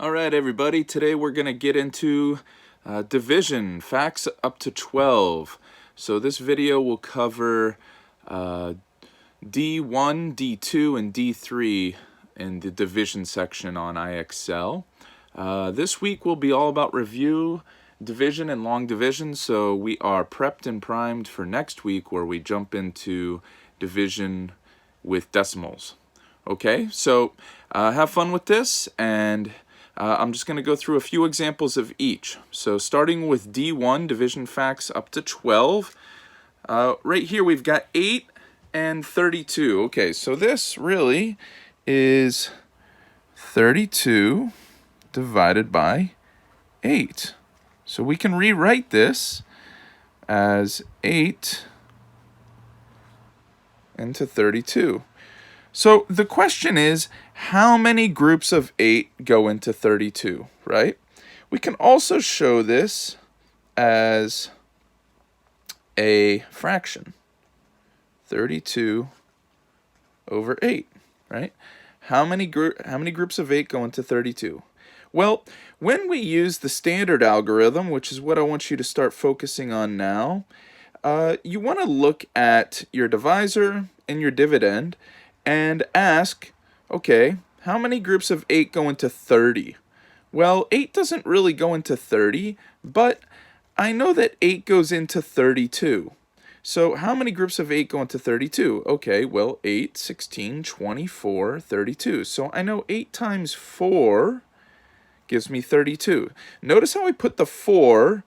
All right, everybody. Today we're going to get into division, facts up to 12. So this video will cover D1, D2, and D3 in the division section on IXL. This week will be all about review, division, and long division. So we are prepped and primed for next week where we jump into division with decimals. Okay, so have fun with this, and I'm just going to go through a few examples of each. So starting with D1, division facts up to 12. Right here we've got 8 and 32. Okay, so this really is 32 divided by 8. So we can rewrite this as 8 into 32. So the question is, how many groups of 8 go into 32, right? We can also show this as a fraction, 32 over 8, right? How many groups of 8 go into 32? Well, when we use the standard algorithm, which is what I want you to start focusing on now, you want to look at your divisor and your dividend and ask, okay, how many groups of 8 go into 30? Well, 8 doesn't really go into 30, but I know that 8 goes into 32. So how many groups of 8 go into 32? Okay, well, 8, 16, 24, 32. So I know 8 times 4 gives me 32. Notice how I put the 4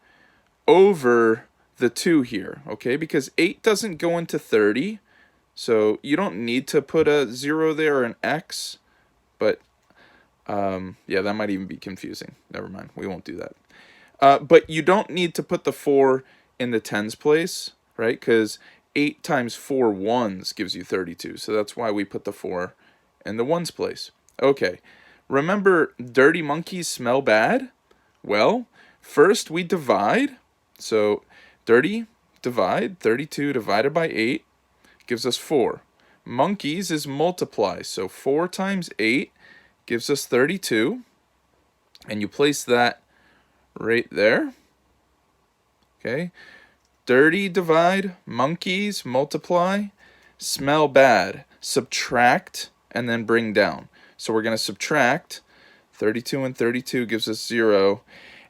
over the 2 here, okay? Because 8 doesn't go into 30. So you don't need to put a 0 there or an X, but yeah, that might even be confusing. Never mind, we won't do that. But you don't need to put the 4 in the tens place, right? Because 8 times 4 ones gives you 32. So that's why we put the 4 in the ones place. Okay, remember dirty monkeys smell bad? Well, first we divide. So dirty, divide, 32 divided by 8. Gives us 4. Monkeys is multiply, so 4 times 8 gives us 32. And you place that right there. Okay. Dirty divide, monkeys multiply, smell bad, subtract, and then bring down. So we're going to subtract 32 and 32 gives us 0.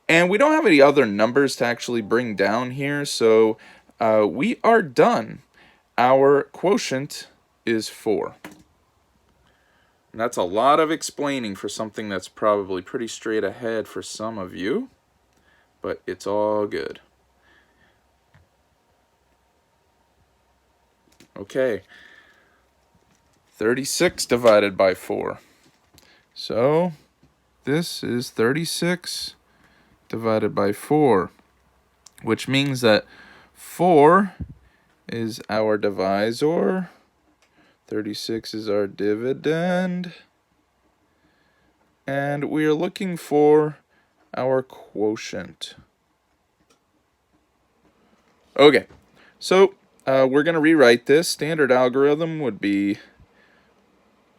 And we don't have any other numbers to actually bring down here, so we are done. Our quotient is 4. And that's a lot of explaining for something that's probably pretty straight ahead for some of you, but it's all good. Okay, 36 divided by 4. So this is 36 divided by 4, which means that 4 is our divisor, 36 is our dividend, and we are looking for our quotient. Okay, so we're going to rewrite this. Standard algorithm would be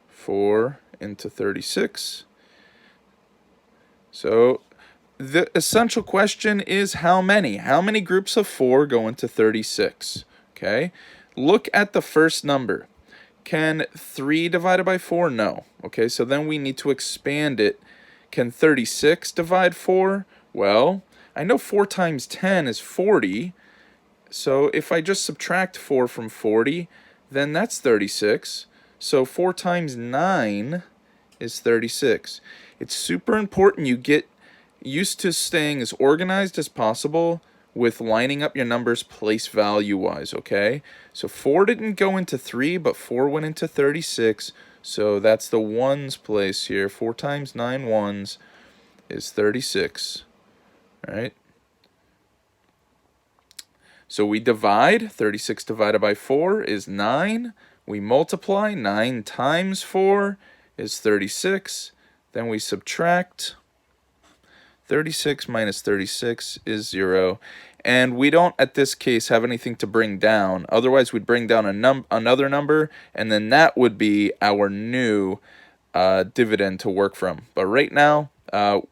4 into 36. So the essential question is how many? How many groups of 4 go into 36? Okay, look at the first number. Can 3 divided by 4? No. Okay, so then we need to expand it. Can 36 divide 4? Well, I know 4 times 10 is 40. So if I just subtract 4 from 40, then that's 36. So 4 times 9 is 36. It's super important you get used to staying as organized as possible with lining up your numbers place value wise, okay? So 4 didn't go into 3, but 4 went into 36. So that's the ones place here. 4 times 9 ones is 36, all right? So we divide. 36 divided by 4 is 9. We multiply. 9 times 4 is 36. Then we subtract. 36 minus 36 is 0. And we don't, at this case, have anything to bring down. Otherwise, we'd bring down another number, and then that would be our new dividend to work from. But right now,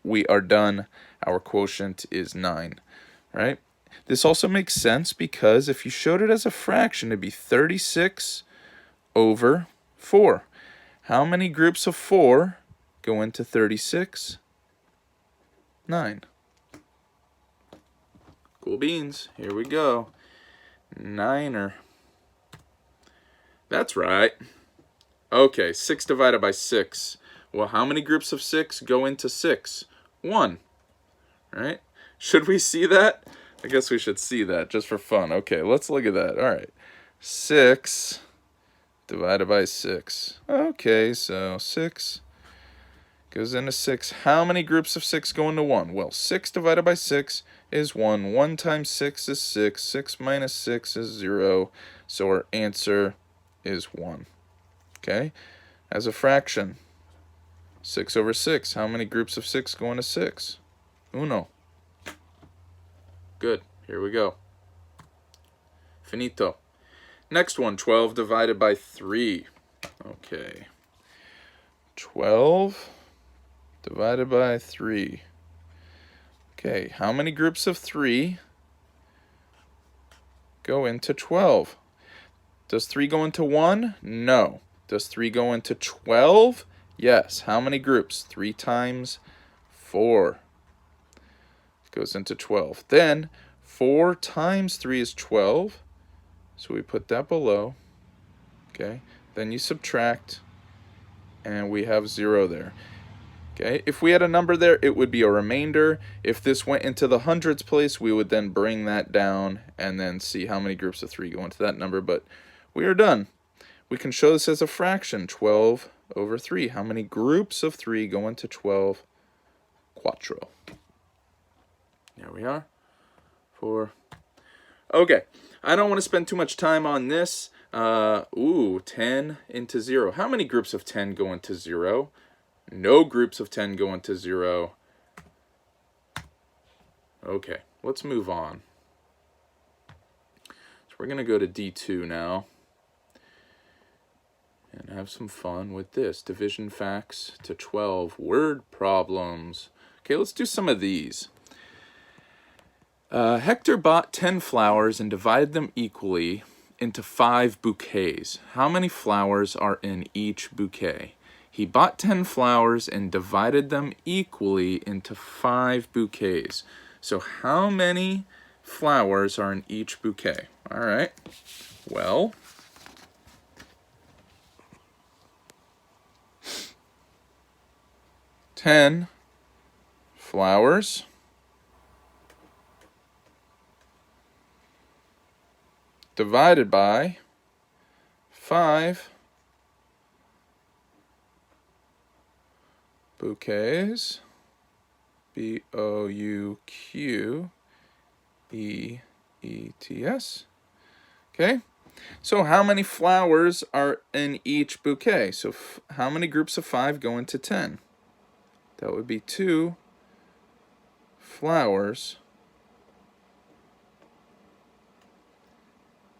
we are done. Our quotient is 9, right? This also makes sense because if you showed it as a fraction, it'd be 36 over 4. How many groups of 4 go into 36? 9. Cool beans. Here we go. Niner. That's right. Okay, 6 divided by 6. Well, how many groups of 6 go into 6? 1. Right? Should we see that? I guess we should see that just for fun. Okay, let's look at that. All right. 6 divided by 6. Okay, so 6 goes into 6. How many groups of 6 go into 1? Well, 6 divided by 6 is 1. 1 times 6 is 6. 6 minus 6 is 0. So our answer is 1. Okay? As a fraction, 6 over 6. How many groups of 6 go into 6? Uno. Good. Here we go. Finito. Next one, 12 divided by 3. Okay. 12 divided by 3. Okay, how many groups of 3 go into 12? Does 3 go into 1? No. Does 3 go into 12? Yes. How many groups? 3 times 4 goes into 12. Then 4 times 3 is 12. So we put that below. Okay. Then you subtract, and we have 0 there. Okay. If we had a number there, it would be a remainder. If this went into the hundreds place, we would then bring that down and then see how many groups of 3 go into that number. But we are done. We can show this as a fraction, 12 over 3. How many groups of 3 go into 12 quattro? There we are. 4. Okay. I don't want to spend too much time on this. 10 into 0. How many groups of 10 go into 0? No groups of 10 go into 0. Okay, let's move on. So we're going to go to D2 now and have some fun with this. Division facts to 12. Word problems. Okay, let's do some of these. Hector bought 10 flowers and divided them equally into 5 bouquets. How many flowers are in each bouquet? He bought 10 flowers and divided them equally into 5 bouquets. So how many flowers are in each bouquet? All right. Well, ten flowers divided by 5 bouquets, B-O-U-Q-E-E-T-S. Okay, so how many flowers are in each bouquet? So how many groups of 5 go into 10? That would be 2 flowers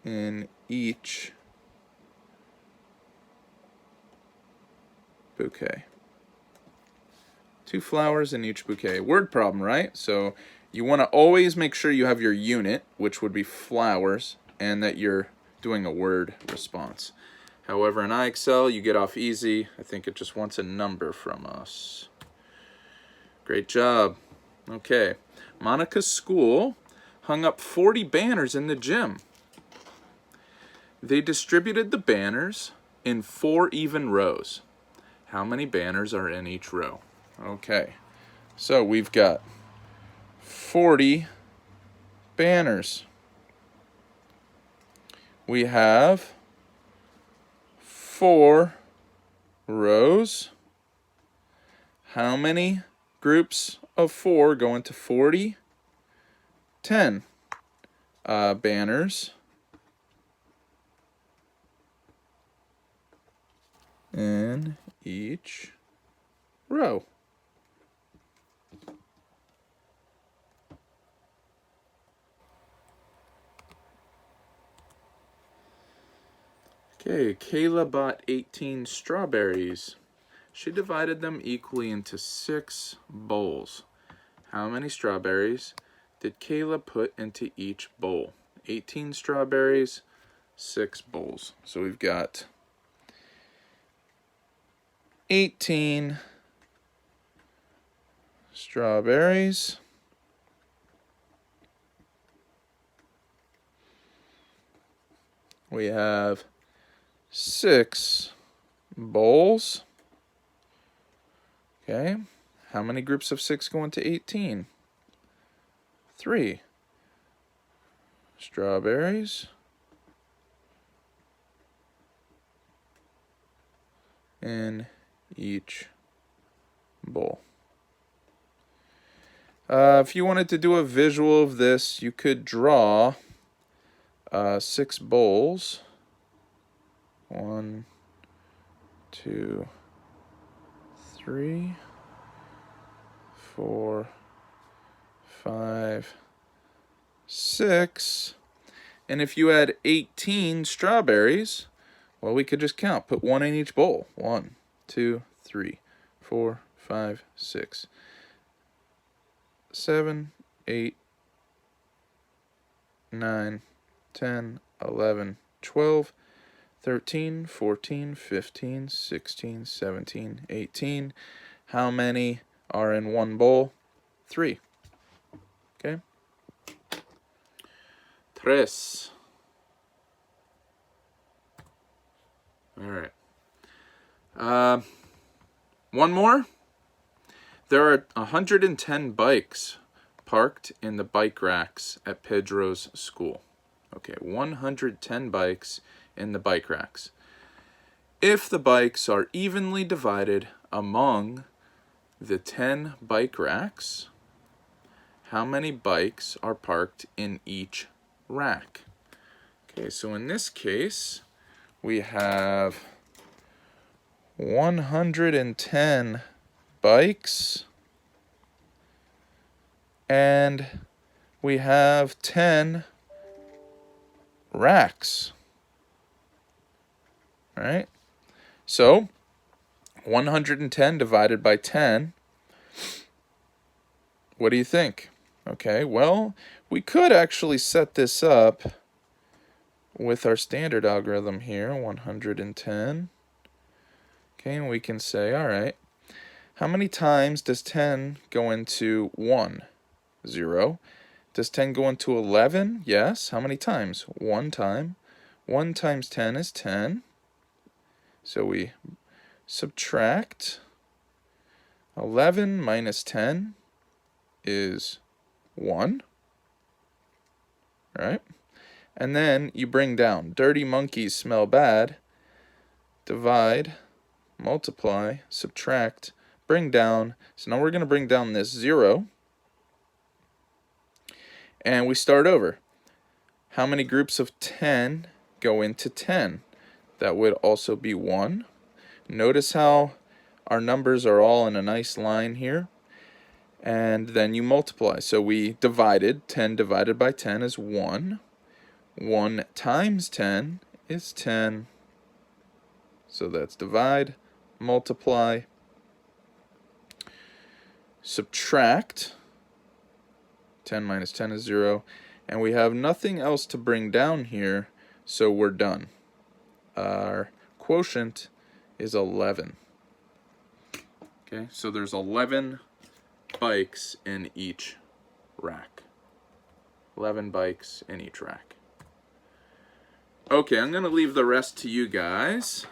in each bouquet. 2 flowers in each bouquet. Word problem, right? So you want to always make sure you have your unit, which would be flowers, and that you're doing a word response. However, in IXL, you get off easy. I think it just wants a number from us. Great job. Okay. Monica's school hung up 40 banners in the gym. They distributed the banners in 4 even rows. How many banners are in each row? Okay. So we've got 40 banners. We have 4 rows. How many groups of 4 go into 40? 10 banners in each row. Okay, Kayla bought 18 strawberries. She divided them equally into 6 bowls. How many strawberries did Kayla put into each bowl? 18 strawberries, 6 bowls. So we've got 18 strawberries. We have 6 bowls. Okay. How many groups of 6 go into 18? 3 strawberries in each bowl. If you wanted to do a visual of this, you could draw 6 bowls. 1, 2, 3, 4, 5, 6. And if you had 18 strawberries, well, we could just count. Put 1 in each bowl. 1, 2, 3, 4, 5, 6, 7, 8, 9, 10, 11, 12, 13, 14, 15, 16, 17, 18. How many are in one bowl? 3. Okay. 3. All right. One more. There are 110 bikes parked in the bike racks at Pedro's school. Okay, 110 bikes in the bike racks. If the bikes are evenly divided among the 10 bike racks, how many bikes are parked in each rack? Okay, so in this case, we have 110 bikes, and we have 10 racks. All right? So 110 divided by 10, what do you think? Okay, well, we could actually set this up with our standard algorithm here, 110. Okay, and we can say, all right, how many times does 10 go into 1? 0. Does 10 go into 11? Yes. How many times? 1 time. 1 times 10 is 10. So we subtract. 11 minus 10 is 1. Right? And then you bring down. Dirty monkeys smell bad. Divide, multiply, subtract, bring down. So now we're going to bring down this 0. And we start over. How many groups of 10 go into 10? That would also be 1. Notice how our numbers are all in a nice line here. And then you multiply. So we divided. 10 divided by 10 is 1. 1 times 10 is 10. So that's divide, multiply, subtract. 10 minus 10 is 0. And we have nothing else to bring down here, so we're done. Our quotient is 11. Okay, so there's 11 bikes in each rack. 11 bikes in each rack. Okay, I'm going to leave the rest to you guys,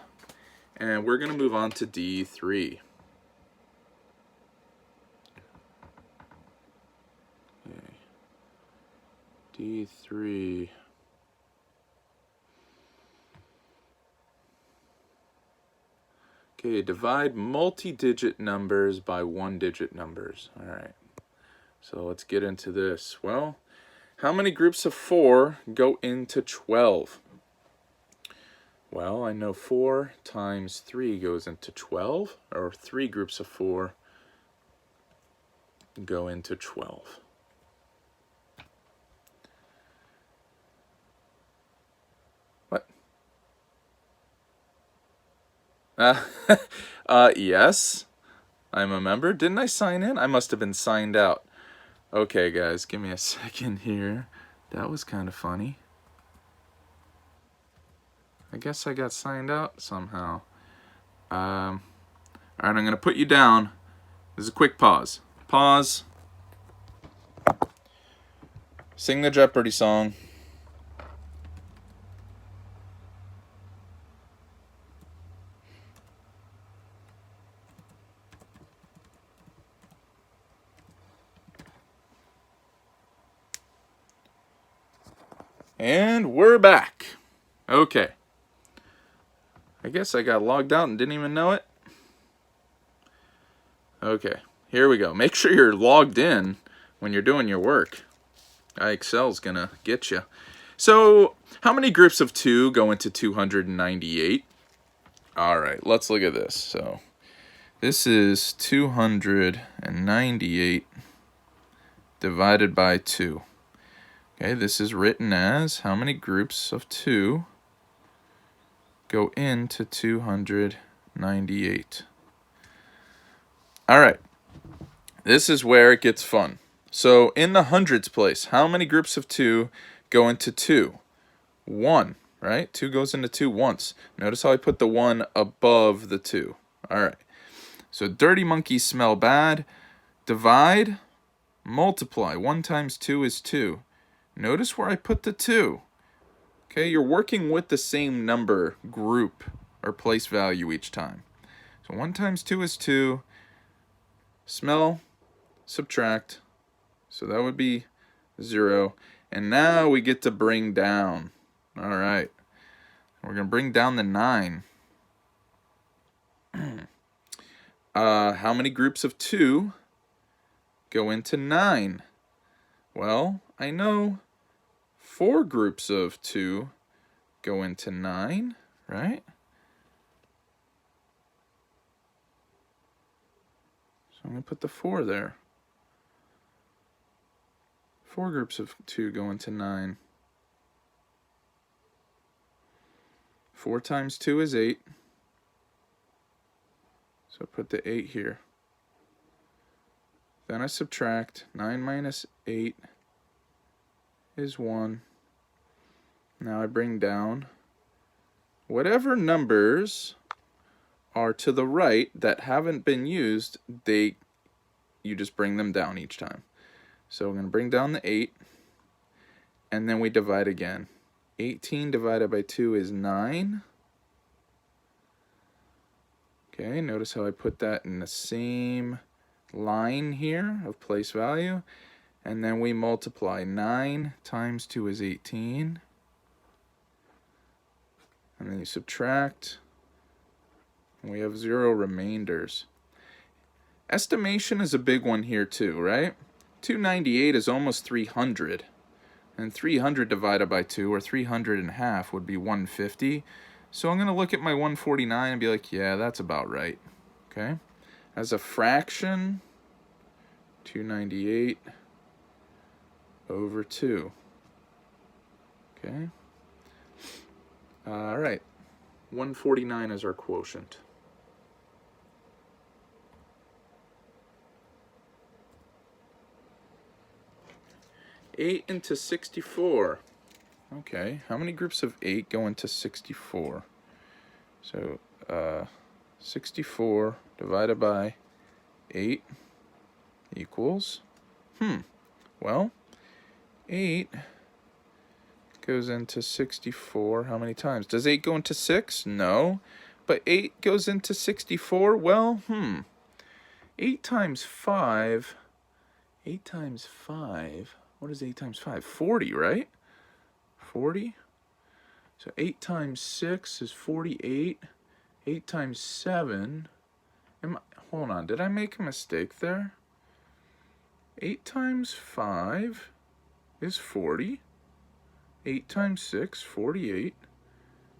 and we're going to move on to D3. Okay. D3. Okay, divide multi-digit numbers by one-digit numbers. All right, so let's get into this. Well, how many groups of 4 go into 12? Well, I know 4 times 3 goes into 12, or 3 groups of 4 go into 12. What? Yes, I'm a member. Didn't I sign in? I must have been signed out. Okay, guys, give me a second here. That was kind of funny. I guess I got signed out somehow. All right, I'm going to put you down. This is a quick pause. Pause. Sing the Jeopardy song. And we're back. Okay. I guess I got logged out and didn't even know it. Okay, here we go. Make sure you're logged in when you're doing your work. IXL's gonna get you. So, how many groups of 2 go into 298? All right, let's look at this. So, this is 298 divided by 2. Okay, this is written as how many groups of 2 go into 298. All right, this is where it gets fun. So in the hundreds place, how many groups of 2 go into 2? 1, right? 2 goes into 2 once. Notice how I put the 1 above the 2. All right, so dirty monkeys smell bad. Divide, multiply. 1 times 2 is 2. Notice where I put the 2. Okay, you're working with the same number group or place value each time. So 1 times 2 is 2. Smell, subtract, so that would be 0. And now we get to bring down. All right, we're going to bring down the 9. How many groups of 2 go into 9? Well, I know 4 groups of 2 go into 9, right? So I'm going to put the 4 there. 4 groups of 2 go into 9. 4 times 2 is 8. So put the 8 here. Then I subtract. 9 minus 8 is 1. Now I bring down. Whatever numbers are to the right that haven't been used, you just bring them down each time. So we're going to bring down the 8, and then we divide again. 18 divided by 2 is 9. Okay, notice how I put that in the same line here of place value. And then we multiply. 9 times 2 is 18. And then you subtract. And we have 0 remainders. Estimation is a big one here too, right? 298 is almost 300. And 300 divided by 2, or 300 and a half, would be 150. So I'm going to look at my 149 and be like, yeah, that's about right. Okay? As a fraction, 298 over 2. Okay? All right. 149 is our quotient. Eight into 64. Okay, how many groups of 8 go into 64? So, 64 divided by 8 equals, well, 8 goes into 64 how many times? Does 8 go into 6? No. But 8 goes into 64? Well, 8 times 5, 8 times 5, what is 8 times 5? 40, right? 40. So 8 times 6 is 48. 8 times 7, hold on, did I make a mistake there? 8 times 5 is 40. 8 times 6, 48.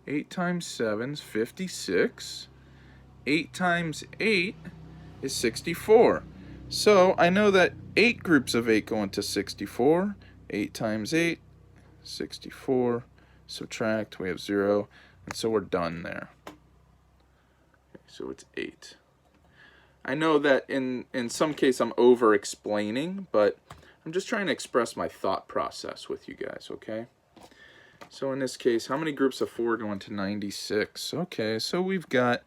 8 times 7 is 56. 8 times 8 is 64. So I know that 8 groups of 8 go into 64. 8 times 8, 64. Subtract, we have 0. And so we're done there. So it's 8. I know that in some case I'm over-explaining, but I'm just trying to express my thought process with you guys, okay? So in this case, how many groups of 4 go into 96? Okay, so we've got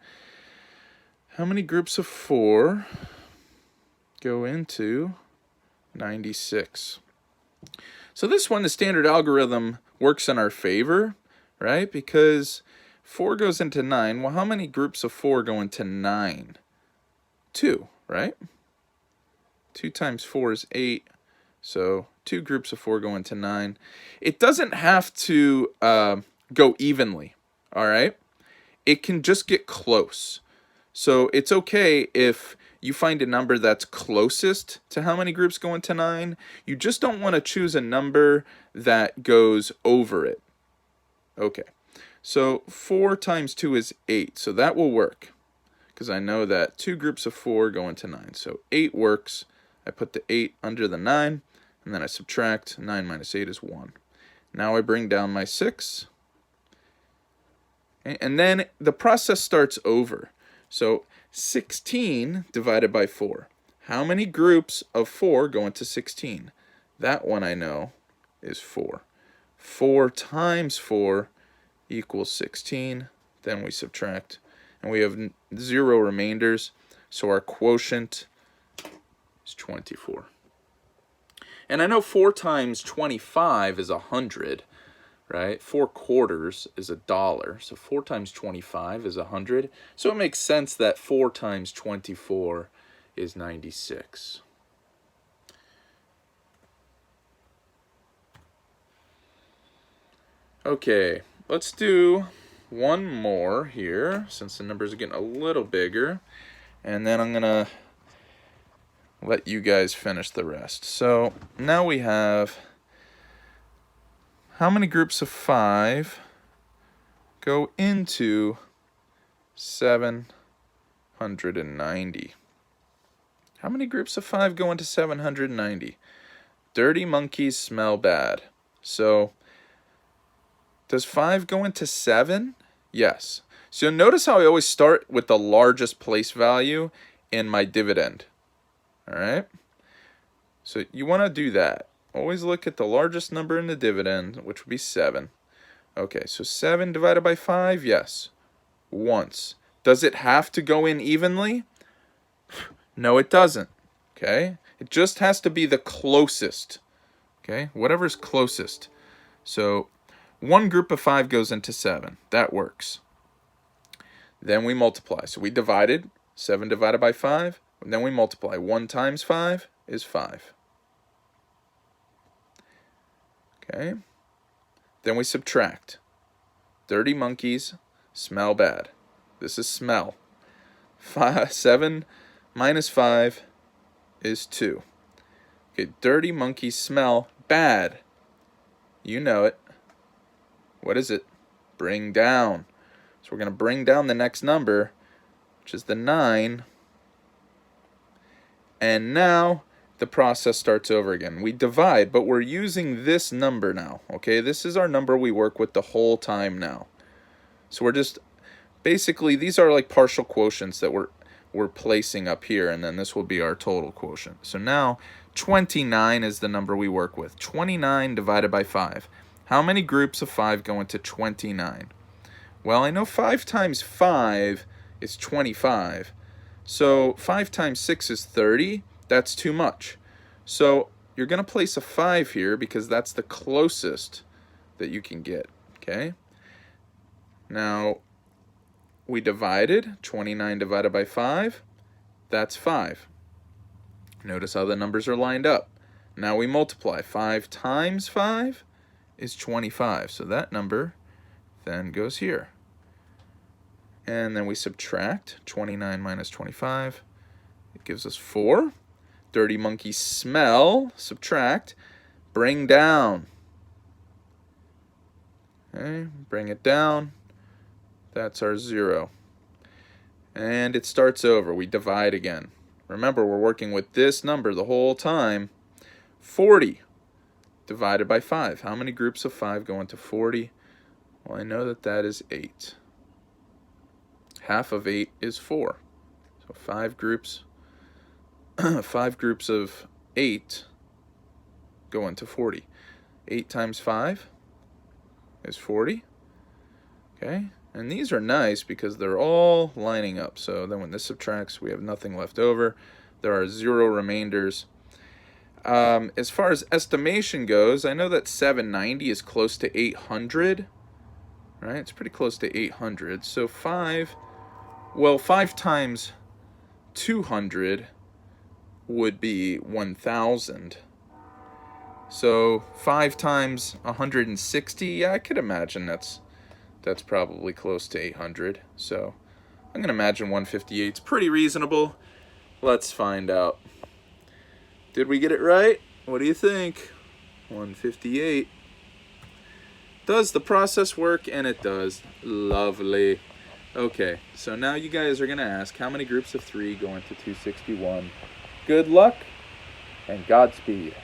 how many groups of 4 go into 96? So this one, the standard algorithm works in our favor, right? Because 4 goes into 9. Well, how many groups of 4 go into 9? 2, right? 2 times 4 is 8. So 2 groups of 4 go into 9. It doesn't have to go evenly, all right? It can just get close. So it's okay if you find a number that's closest to how many groups go into 9. You just don't want to choose a number that goes over it. Okay, so 4 times 2 is 8, so that will work, because I know that 2 groups of 4 go into 9. So 8 works. I put the 8 under the 9, and then I subtract. 9 minus 8 is 1. Now I bring down my 6. And then the process starts over. So 16 divided by 4. How many groups of 4 go into 16? That one I know is 4. 4 times 4 equals 16. Then we subtract. And we have 0 remainders. So our quotient is 24. And I know 4 times 25 is 100. Right? 4 quarters is $1. So 4 times 25 is 100. So it makes sense that 4 times 24 is 96. Okay, let's do one more here, since the numbers are getting a little bigger. And then I'm going to let you guys finish the rest. So now we have... how many groups of 5 go into 790? How many groups of 5 go into 790? Dirty monkeys smell bad. So, does 5 go into 7? Yes. So notice how I always start with the largest place value in my dividend. All right? So you want to do that. Always look at the largest number in the dividend, which would be 7. Okay, so 7 divided by 5, yes, once. Does it have to go in evenly? No, it doesn't. Okay, it just has to be the closest. Okay, whatever's closest. So 1 group of 5 goes into 7. That works. Then we multiply. So we divided 7 divided by 5, and then we multiply. 1 times 5 is 5. Okay, then we subtract. Dirty monkeys smell bad. This is smell. 7 minus 5 is 2. Okay, dirty monkeys smell bad. You know it. What is it? Bring down. So we're going to bring down the next number, which is the 9. And now the process starts over again. We divide, but we're using this number now. Okay, this is our number we work with the whole time now. So we're just, basically, these are like partial quotients that we're placing up here, and then this will be our total quotient. So now 29 is the number we work with. 29 divided by 5. How many groups of 5 go into 29? Well, I know 5 times 5 is 25. So 5 times 6 is 30. That's too much. So you're going to place a 5 here because that's the closest that you can get. Okay? Now, we divided. 29 divided by 5. That's 5. Notice how the numbers are lined up. Now we multiply. 5 times 5 is 25. So that number then goes here. And then we subtract 29 minus 25. It gives us 4. Dirty monkeys smell. Subtract. Bring down. Okay, bring it down. That's our 0. And it starts over. We divide again. Remember, we're working with this number the whole time. 40 divided by 5. How many groups of 5 go into 40? Well, I know that that is 8. Half of 8 is 4. So 5 groups, 5 groups of 8 go into 40. 8 times 5 is 40. Okay, and these are nice because they're all lining up. So then when this subtracts, we have nothing left over. There are 0 remainders. As far as estimation goes, I know that 790 is close to 800. Right, it's pretty close to 800. So 5 times 200 would be 1,000. So 5 times 160, yeah, I could imagine that's probably close to 800. So I'm going to imagine 158 is pretty reasonable. Let's find out. Did we get it right? What do you think? 158. Does the process work? And it does. Lovely. Okay, so now you guys are going to ask, how many groups of 3 go into 261? Good luck and Godspeed.